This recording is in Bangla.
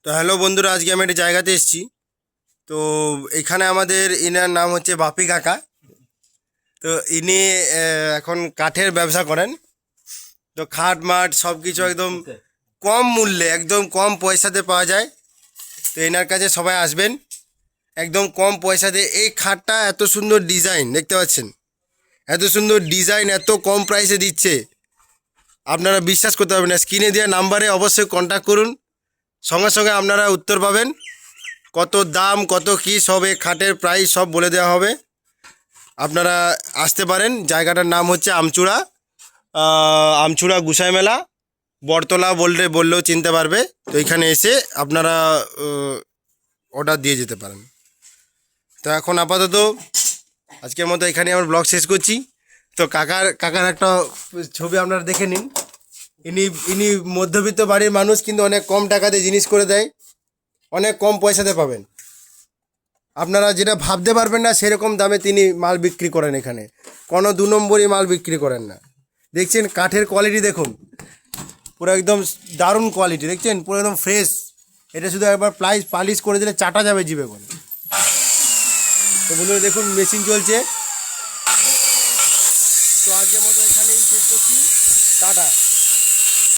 তো হ্যালো বন্ধুরা, আজকে আমি একটা জায়গাতে এসেছি। তো এখানে আমাদের ইনার নাম হচ্ছে বাপি কাকা। তো ইনি এখন কাঠের ব্যবসা করেন। তো খাট মাট সব কিছু একদম কম মূল্যে, একদম কম পয়সাতে পাওয়া যায়। তো এনার কাছে সবাই আসবেন, একদম কম পয়সাতে। এই খাটটা এত সুন্দর ডিজাইন দেখতে পাচ্ছেন, এত সুন্দর ডিজাইন এত কম প্রাইসে দিচ্ছে, আপনারা বিশ্বাস করতে পারবেন না। স্ক্রিনে দেওয়া নাম্বারে অবশ্যই কন্ট্যাক্ট করুন, সঙ্গে সঙ্গে আপনারা উত্তর পাবেন। কত দাম, কত কী, সব এই খাটের প্রাইস সব বলে দেওয়া হবে। আপনারা আসতে পারেন। জায়গাটার নাম হচ্ছে আমচূড়া, আমচূড়া গুসাই মেলা, বটতলা বললেও চিনতে পারবে। তো এখানে এসে আপনারা অর্ডার দিয়ে যেতে পারেন। তো এখন আপাতত আজকের মতো এখানে আমার ব্লগ শেষ করছি। তো কাকার একটা ছবি আপনারা দেখে নিন। ইনি মধ্যবিত্ত বাড়ির মানুষ, কিন্তু অনেক কম টাকাতে জিনিস করে দেয়, অনেক কম পয়সাতে পাবেন। আপনারা যেটা ভাবতে পারবেন না সেরকম দামে তিনি মাল বিক্রি করেন। এখানে কোনো দু নম্বরই মাল বিক্রি করেন না। দেখছেন কাঠের কোয়ালিটি দেখুন, পুরো একদম দারুণ কোয়ালিটি। দেখছেন পুরো একদম ফ্রেশ। এটা শুধু একবার পালিশ করে দিলে চাটা যাবে জিভে করে। তো বন্ধুরা দেখুন মেশিন চলছে। তো আজকের মতো এখানেই শেষ করছি। টাটা।